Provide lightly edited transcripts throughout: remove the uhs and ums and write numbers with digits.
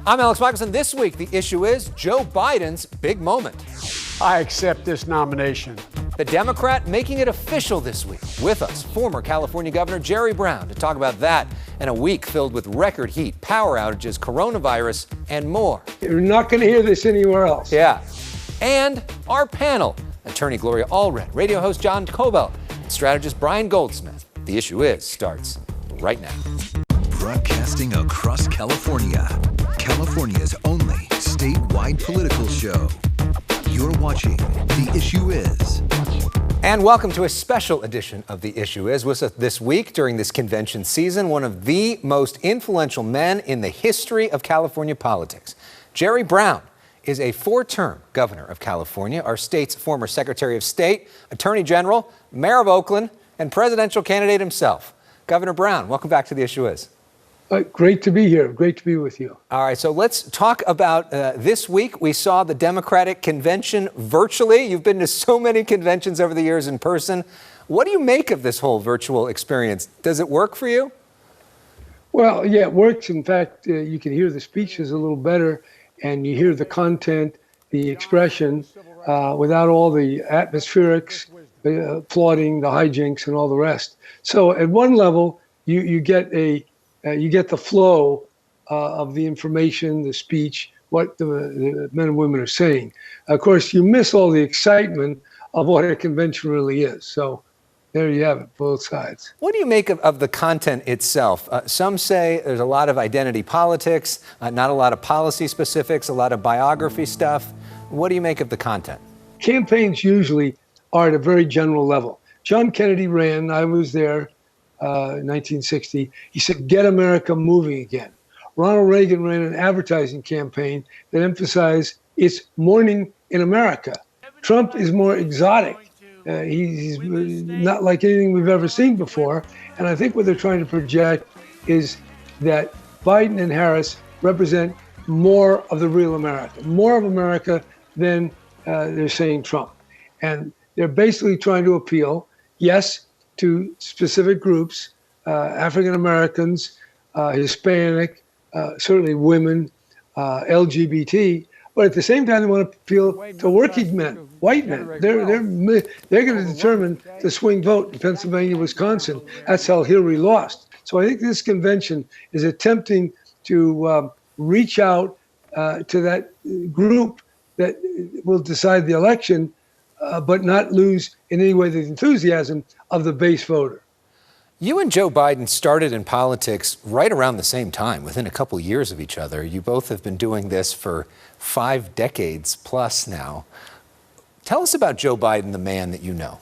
I'm Elex Michaelson. This week, the issue is Joe Biden's big moment. I accept this nomination. The Democrat making it official this week. With us, former California Governor Jerry Brown to talk about that and a week filled with record heat, power outages, coronavirus, and more. You're not going to hear this anywhere else. Yeah. And our panel, attorney Gloria Allred, radio host John Kobylt, and strategist Brian Goldsmith. The issue is starts right now. Broadcasting across California, California's only statewide political show. You're watching The Issue Is. And welcome to a special edition of The Issue Is. With us this week during this convention season, one of the most influential men in the history of California politics. Jerry Brown is a four-term governor of California, our state's former Secretary of State, Attorney General, Mayor of Oakland, and presidential candidate himself. Governor Brown, welcome back to The Issue Is. Great to be here. Great to be with you. All right, so let's talk about this week. We saw the Democratic convention virtually. You've been to so many conventions over the years in person. What do you make of this whole virtual experience? Does it work for you? Well, yeah, it works. In fact, you can hear the speeches a little better, and you hear the content, the expression, without all the atmospherics, the applauding, the hijinks, and all the rest. So at one level, you get the flow of the information, the speech, what the men and women are saying. Of course, you miss all the excitement of what a convention really is. So there you have it, both sides. What do you make of the content itself? Some say there's a lot of identity politics, not a lot of policy specifics, a lot of biography stuff. What do you make of the content? Campaigns usually are at a very general level. John Kennedy ran, I was there, 1960. He said, "Get America moving again." Ronald Reagan ran an advertising campaign that emphasized it's morning in America. Trump is more exotic. He's not like anything we've ever seen before. And I think what they're trying to project is that Biden and Harris represent more of the real America, more of America than they're saying Trump. And they're basically trying to appeal, yes, to specific groups, African Americans, Hispanic, certainly women, LGBT, but at the same time they want to appeal to working men, white men. They're going to determine the swing vote in Pennsylvania, Wisconsin. That's how Hillary lost. So I think this convention is attempting to reach out to that group that will decide the election, but not lose in any way the enthusiasm of the base voter. You and Joe Biden started in politics right around the same time, within a couple years of each other. You both have been doing this for 5 decades plus now. Tell us about Joe Biden, the man that you know.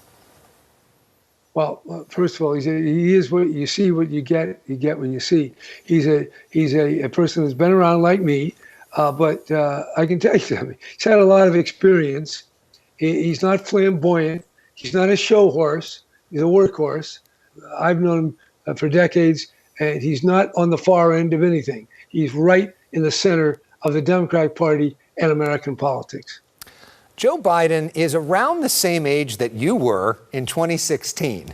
Well, first of all, he is what you see, what you get when you see. He's a person that's been around like me, but I can tell you something. He's had a lot of experience. He's not flamboyant. He's not a show horse. He's a workhorse. I've known him for decades, and he's not on the far end of anything. He's right in the center of the Democratic Party and American politics. Joe Biden is around the same age that you were in 2016.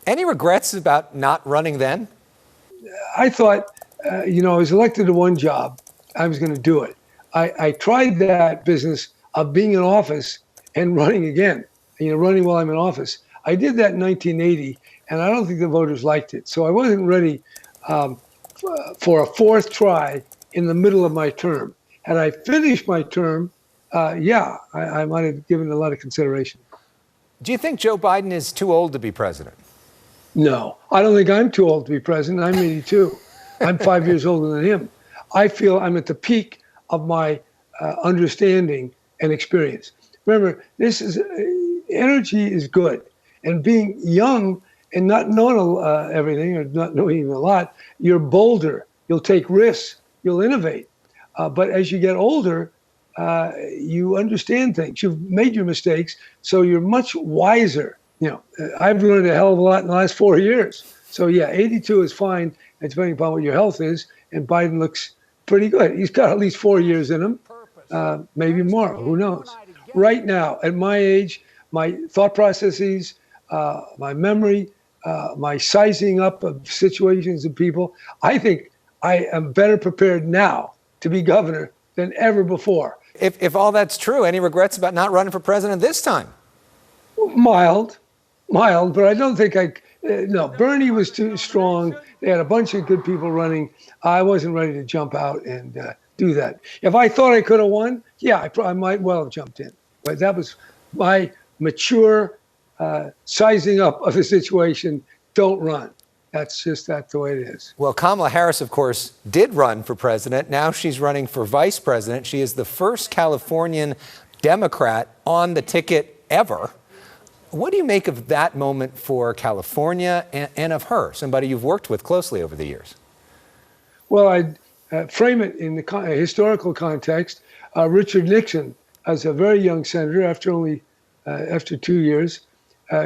Any regrets about not running then? I thought, I was elected to one job. I was going to do it. I tried that business of being in office and running again, running while I'm in office. I did that in 1980, and I don't think the voters liked it. So I wasn't ready for a fourth try in the middle of my term. Had I finished my term, I might have given it a lot of consideration. Do you think Joe Biden is too old to be president? No, I don't think I'm too old to be president. I'm 82. I'm 5 years older than him. I feel I'm at the peak of my understanding and experience. Remember, energy is good. And being young and not knowing everything or not knowing even a lot, you're bolder. You'll take risks. You'll innovate. But as you get older, you understand things. You've made your mistakes, so you're much wiser. I've learned a hell of a lot in the last 4 years. So yeah, 82 is fine, depending upon what your health is. And Biden looks pretty good. He's got at least 4 years in him, maybe more. Who knows? Right now, at my age, my thought processes, my memory, my sizing up of situations and people, I think I am better prepared now to be governor than ever before. If all that's true, any regrets about not running for president this time? Mild, but I don't think no, Bernie was too strong. They had a bunch of good people running. I wasn't ready to jump out and do that. If I thought I could have won, yeah, I might well have jumped in. But that was my mature sizing up of the situation. Don't run. That's the way it is. Well, Kamala Harris, of course, did run for president. Now she's running for vice president. She is the first Californian Democrat on the ticket ever. What do you make of that moment for California and of her, somebody you've worked with closely over the years? Well, I'd frame it in the historical context. Richard Nixon, as a very young senator, after 2 years,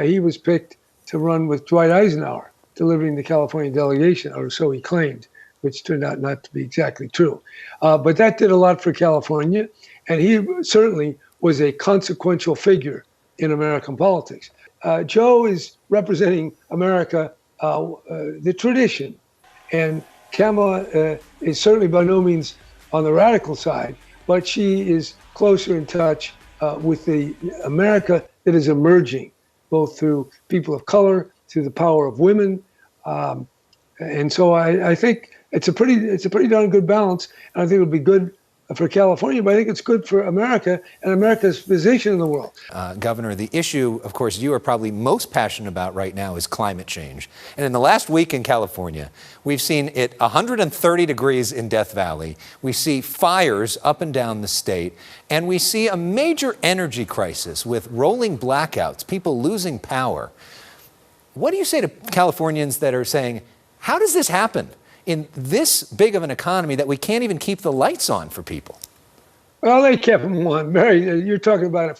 he was picked to run with Dwight Eisenhower, delivering the California delegation, or so he claimed, which turned out not to be exactly true. But that did a lot for California, and he certainly was a consequential figure in American politics. Joe is representing America, the tradition, and Kamala is certainly by no means on the radical side, but she is closer in touch with the America that is emerging, both through people of color, through the power of women, and so I think it's a pretty darn good balance, and I think it'll be good for California, but I think it's good for America and America's position in the world. Governor, the issue, of course, you are probably most passionate about right now is climate change. And in the last week in California, we've seen it 130 degrees in Death Valley. We see fires up and down the state, and we see a major energy crisis with rolling blackouts, people losing power. What do you say to Californians that are saying, how does this happen in this big of an economy that we can't even keep the lights on for people? Well, they kept them on. Mary, you're talking about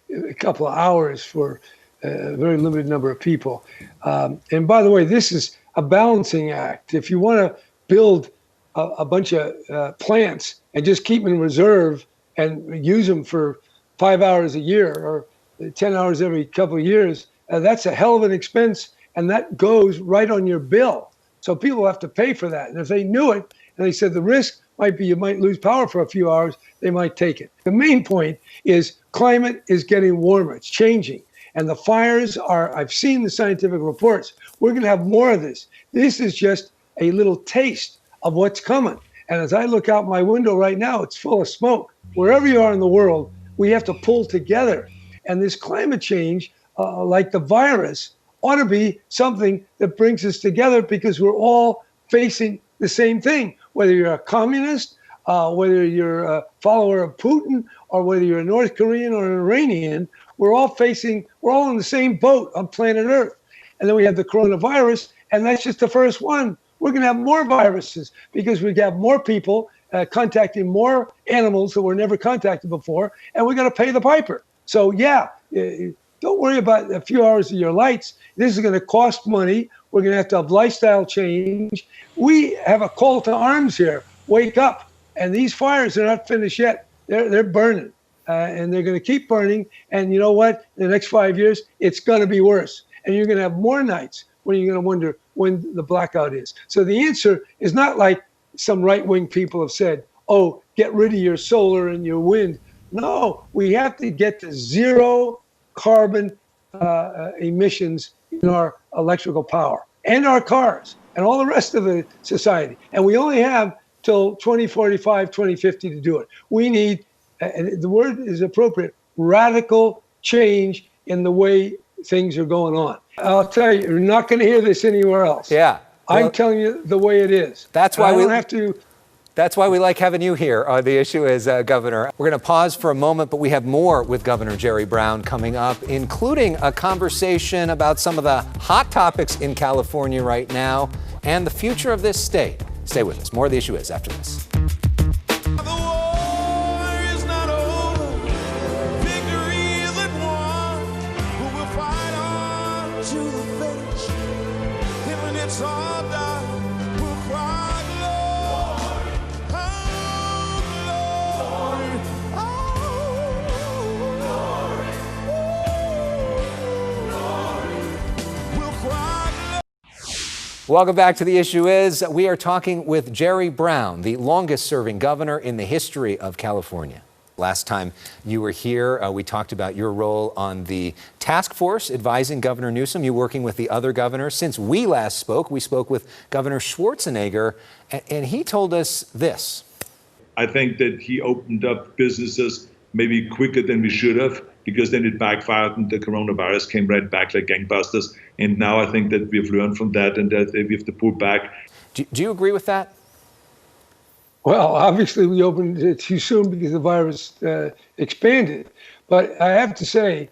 a couple of hours for a very limited number of people. And by the way, this is a balancing act. If you want to build a bunch of plants and just keep them in reserve and use them for 5 hours a year or 10 hours every couple of years, that's a hell of an expense, and that goes right on your bill. So people have to pay for that. And if they knew it, and they said the risk might be you might lose power for a few hours, they might take it. The main point is climate is getting warmer. It's changing. And the fires are, I've seen the scientific reports. We're going to have more of this. This is just a little taste of what's coming. And as I look out my window right now, it's full of smoke. Wherever you are in the world, we have to pull together. And this climate change, like the virus, ought to be something that brings us together because we're all facing the same thing. Whether you're a communist, whether you're a follower of Putin, or whether you're a North Korean or an Iranian, we're all in the same boat on planet Earth. And then we have the coronavirus, and that's just the first one. We're going to have more viruses because we have more people contacting more animals that were never contacted before, and we're going to pay the piper. So yeah, don't worry about a few hours of your lights. This is going to cost money. We're going to have lifestyle change. We have a call to arms here. Wake up. And these fires are not finished yet. They're burning. And they're going to keep burning. And you know what? In the next 5 years, it's going to be worse. And you're going to have more nights when you're going to wonder when the blackout is. So the answer is not like some right-wing people have said, oh, get rid of your solar and your wind. No, we have to get to zero carbon emissions in our electrical power and our cars and all the rest of the society. And we only have till 2045, 2050 to do it. We need, and the word is appropriate, radical change in the way things are going on. I'll tell you, you're not going to hear this anywhere else. Yeah. Well, I'm telling you the way it is. That's why we don't have to. That's why we like having you here. The issue is, Governor. We're going to pause for a moment, but we have more with Governor Jerry Brown coming up, including a conversation about some of the hot topics in California right now and the future of this state. Stay with us. More of The Issue Is after this. Welcome back to The Issue Is. We are talking with Jerry Brown, the longest-serving governor in the history of California. Last time you were here, we talked about your role on the task force advising Governor Newsom, you working with the other governors. Since we last spoke, we spoke with Governor Schwarzenegger, and he told us this. I think that he opened up businesses maybe quicker than we should have, because then it backfired and the coronavirus came right back like gangbusters. And now I think that we've learned from that and that we have to pull back. Do you agree with that? Well, obviously we opened it too soon because the virus expanded. But I have to say,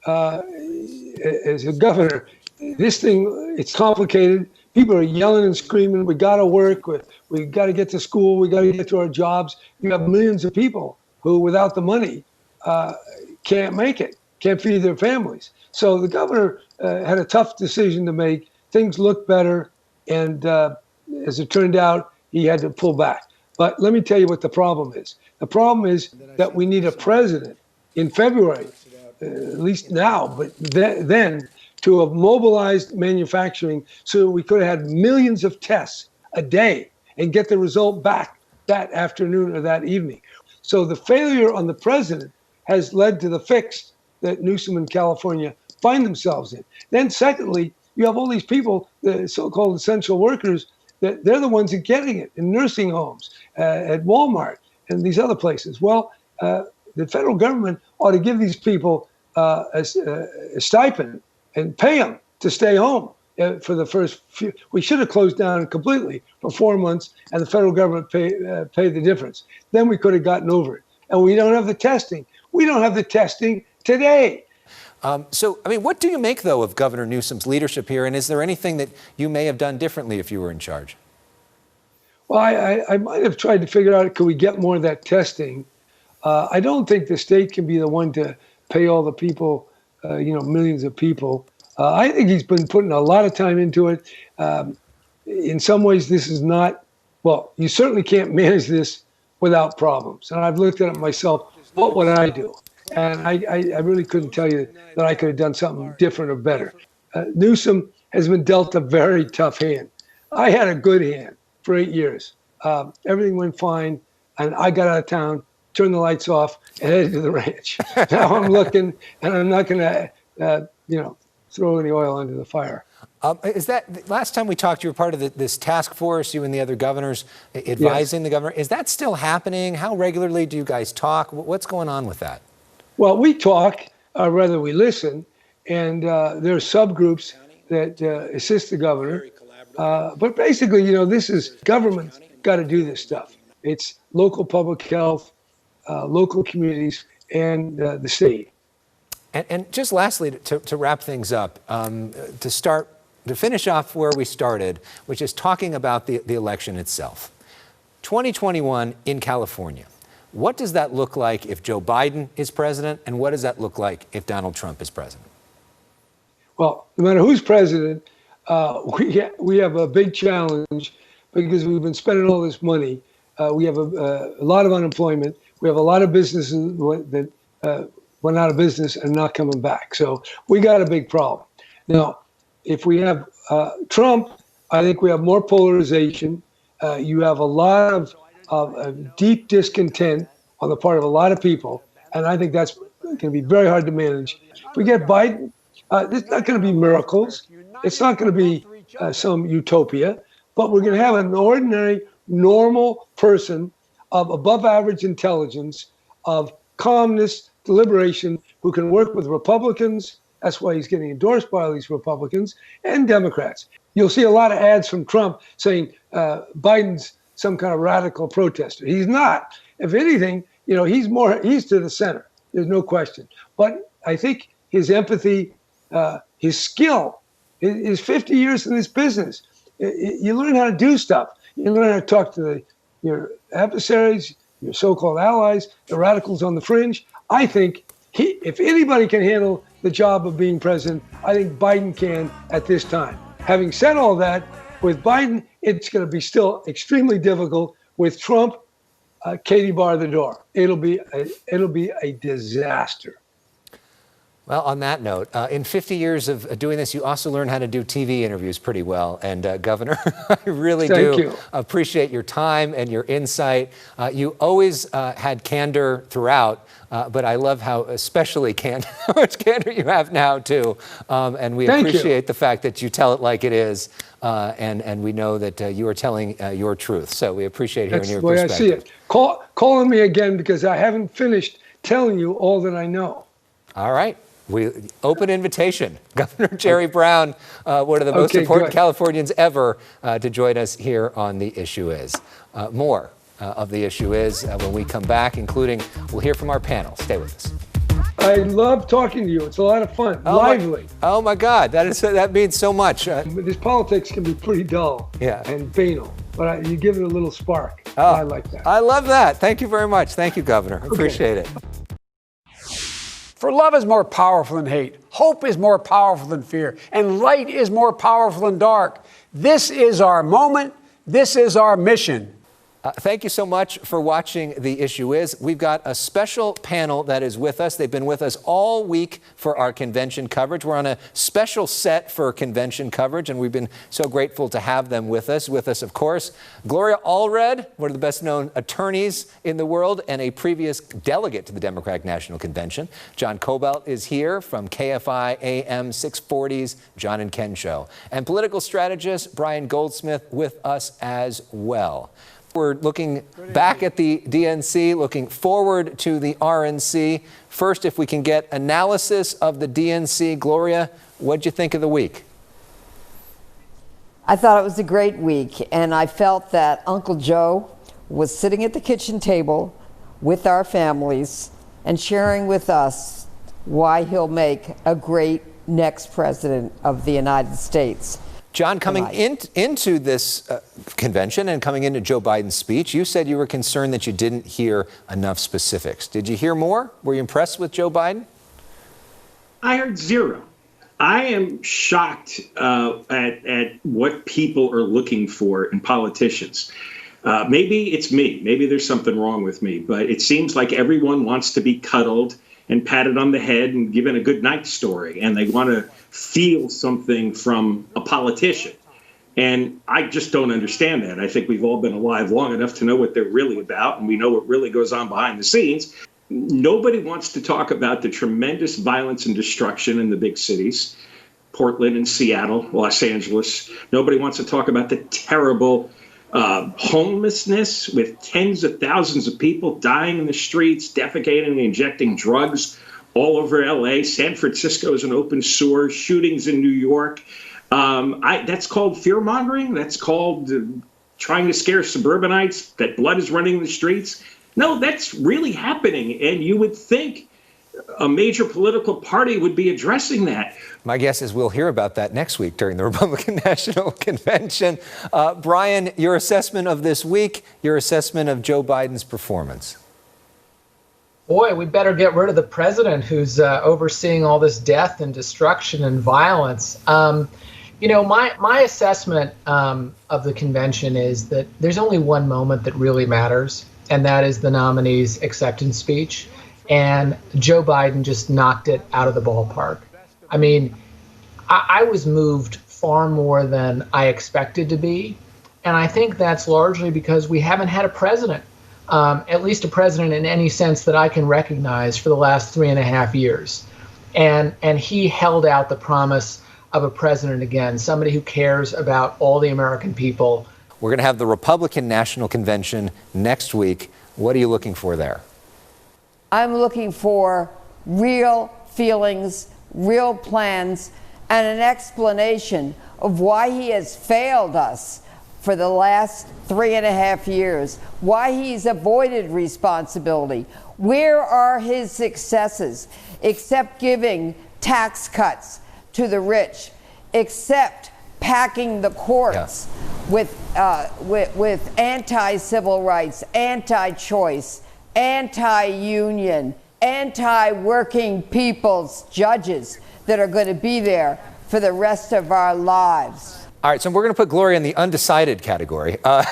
as a governor, this thing, it's complicated. People are yelling and screaming, we got to work, we got to get to school, we got to get to our jobs. You have millions of people who, without the money, can't make it, can't feed their families. So the governor had a tough decision to make. Things looked better, and as it turned out, he had to pull back. But let me tell you what the problem is. The problem is that we need a president in February, at least now, but then to have mobilized manufacturing so we could have had millions of tests a day and get the result back that afternoon or that evening. So the failure on the president has led to the fix that Newsom and California find themselves in. Then secondly, you have all these people, the so-called essential workers, that they're the ones that are getting it in nursing homes, at Walmart, and these other places. Well, the federal government ought to give these people a stipend and pay them to stay home for the first few. We should have closed down completely for 4 months, and the federal government pay the difference. Then we could have gotten over it. And we don't have the testing. We don't have the testing today. So, I mean, what do you make, though, of Governor Newsom's leadership here? And is there anything that you may have done differently if you were in charge? Well, I might have tried to figure out, could we get more of that testing? I don't think the state can be the one to pay all the people, millions of people. I think he's been putting a lot of time into it. In some ways, this is not, well, you certainly can't manage this without problems. And I've looked at it myself. What would I do? And I really couldn't tell you that I could have done something different or better. Newsom has been dealt a very tough hand. I had a good hand for 8 years. Everything went fine, and I got out of town, turned the lights off, and headed to the ranch. Now I'm looking, and I'm not going to, throw any oil under the fire. Is that, last time we talked, you were part of this task force, you and the other governors advising the governor. Is that still happening? How regularly do you guys talk? What's going on with that? Well, we talk, or rather we listen, and there are subgroups that assist the governor. But basically, this is government's got to do this stuff. It's local public health, local communities, and the state. And just lastly, to wrap things up, to finish off where we started, which is talking about the election itself. 2021 in California. What does that look like if Joe Biden is president, and what does that look like if Donald Trump is president? Well, no matter who's president, we have a big challenge because we've been spending all this money. We have a lot of unemployment. We have a lot of businesses that went out of business and not coming back. So we got a big problem. Now, if we have Trump, I think we have more polarization. You have a lot of deep discontent on the part of a lot of people, and I think that's going to be very hard to manage. If we get Biden, it's not going to be miracles. It's not going to be some utopia, but we're going to have an ordinary, normal person of above average intelligence, of calmness, deliberation, who can work with Republicans. That's why he's getting endorsed by all these Republicans and Democrats. You'll see a lot of ads from Trump saying Biden's some kind of radical protester. He's not. If anything, he's to the center. There's no question. But I think his empathy, his skill, his 50 years in this business, you learn how to do stuff. You learn how to talk to your adversaries, your so-called allies, the radicals on the fringe. I think if anybody can handle the job of being president, I think Biden can at this time. Having said all that, with Biden, it's going to be still extremely difficult. With Trump, Katie bar the door. It'll be a disaster. Well, on that note, in 50 years of doing this, you also learn how to do TV interviews pretty well. And Governor, I really do appreciate your time and your insight. You always had candor throughout, but I love how especially how much candor you have now, too. And we appreciate the fact that you tell it like it is. And we know that you are telling your truth. So we appreciate hearing your perspective. That's the way I see it. Call on me again because I haven't finished telling you all that I know. All right. Open invitation. Governor Jerry Brown, one of the most important Californians ever, to join us here on The Issue Is. More of The Issue Is when we come back, including we'll hear from our panel. Stay with us. I love talking to you. It's a lot of fun. Lively. Oh my God, that means so much. This politics can be pretty dull and banal, but you give it a little spark. I like that. I love that. Thank you very much. Thank you, Governor. Appreciate it. For love is more powerful than hate. Hope is more powerful than fear. And light is more powerful than dark. This is our moment. This is our mission. Thank you so much for watching The Issue Is. We've got a special panel that is with us. They've been with us all week for our convention coverage. We're on a special set for convention coverage, and we've been so grateful to have them with us. With us, of course, Gloria Allred, one of the best-known attorneys in the world and a previous delegate to the Democratic National Convention. John Kobylt is here from KFI AM 640's John and Ken Show. And political strategist Brian Goldsmith with us as well. We're looking back at the DNC, looking forward to the RNC. First, if we can get analysis of the DNC. Gloria, what'd you think of the week? I thought it was a great week, and I felt that Uncle Joe was sitting at the kitchen table with our families and sharing with us why he'll make a great next president of the United States. John, coming into this convention and coming into Joe Biden's speech, you said you were concerned that you didn't hear enough specifics. Did you hear more? Were you impressed with Joe Biden? I heard zero. I am shocked at what people are looking for in politicians. Maybe it's me. Maybe there's something wrong with me. But it seems like everyone wants to be cuddled and patted on the head and given a good night story. And they want to feel something from a politician. And I just don't understand that. I think we've all been alive long enough to know what they're really about. And we know what really goes on behind the scenes. Nobody wants to talk about the tremendous violence and destruction in the big cities, Portland and Seattle, Los Angeles. Nobody wants to talk about the terrible homelessness with tens of thousands of people dying in the streets, defecating and injecting drugs all over LA. San Francisco is an open sore, shootings in New York. That's called fear mongering. That's called trying to scare suburbanites that blood is running in the streets. No, that's really happening. And you would think a major political party would be addressing that. My guess is we'll hear about that next week during the Republican National Convention. Brian, your assessment of this week, your assessment of Joe Biden's performance. Boy, we better get rid of the president who's overseeing all this death and destruction and violence. You know, my assessment of the convention is that there's only one moment that really matters, and that is the nominee's acceptance speech. And Joe Biden just knocked it out of the ballpark. I mean, I was moved far more than I expected to be. And I think that's largely because we haven't had a president, at least a president in any sense that I can recognize, for the last 3.5 years. And he held out the promise of a president again, somebody who cares about all the American people. We're going to have the Republican National Convention next week. What are you looking for there? I'm looking for real feelings, real plans, and an explanation of why he has failed us for the last 3.5 years, why he's avoided responsibility. Where are his successes, except giving tax cuts to the rich, except packing the courts with anti-civil rights, anti-choice, anti-union, anti-working people's judges that are going to be there for the rest of our lives. All right, so we're going to put Gloria in the undecided category. John,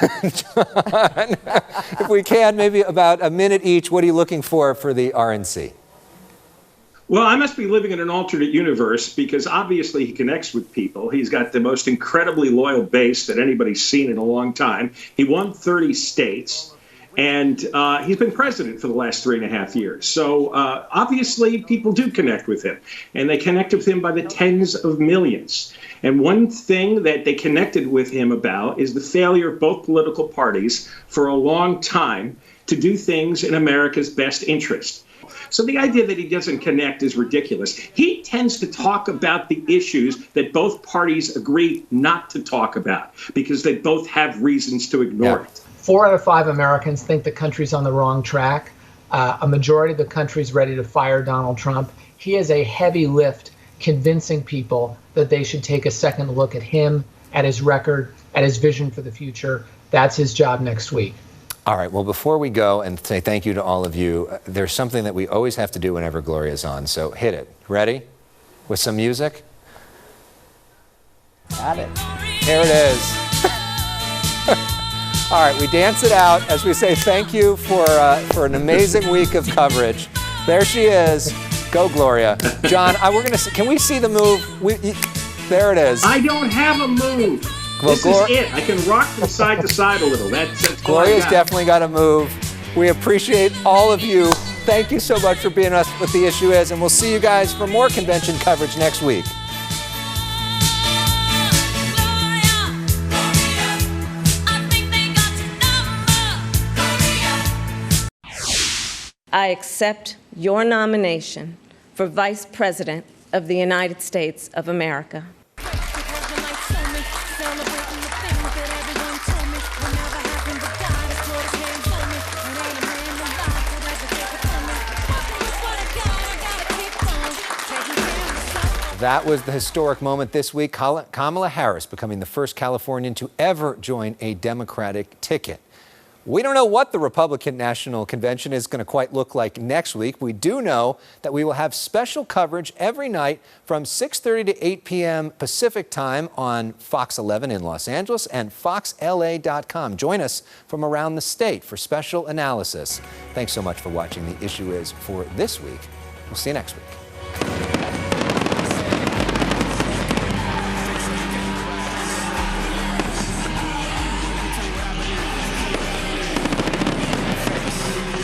if we can, maybe about a minute each, what are you looking for the RNC? Well, I must be living in an alternate universe because obviously he connects with people. He's got the most incredibly loyal base that anybody's seen in a long time. He won 30 states, and he's been president for the last 3.5 years. So obviously people do connect with him, and they connect with him by the tens of millions. And one thing that they connected with him about is the failure of both political parties for a long time to do things in America's best interest. So the idea that he doesn't connect is ridiculous. He tends to talk about the issues that both parties agree not to talk about because they both have reasons to ignore it. 4 out of 5 Americans think the country's on the wrong track. A majority of the country's ready to fire Donald Trump. He has a heavy lift convincing people that they should take a second look at him, at his record, at his vision for the future. That's his job next week. All right, well, before we go and say thank you to all of you, there's something that we always have to do whenever Gloria's on, so hit it. Ready? With some music? Got it. Here it is. All right, we dance it out as we say thank you for an amazing week of coverage. There she is. Go, Gloria. John, can we see the move? There it is. I don't have a move. Well, this is it. I can rock from side to side a little. That's Gloria's definitely got to move. We appreciate all of you. Thank you so much for being us with The Issue Is, and we'll see you guys for more convention coverage next week. I accept your nomination for Vice President of the United States of America. That was the historic moment this week. Kamala Harris becoming the first Californian to ever join a Democratic ticket. We don't know what the Republican National Convention is going to quite look like next week. We do know that we will have special coverage every night from 6:30 to 8 p.m. Pacific time on Fox 11 in Los Angeles and foxla.com. Join us from around the state for special analysis. Thanks so much for watching The Issue Is for this week. We'll see you next week.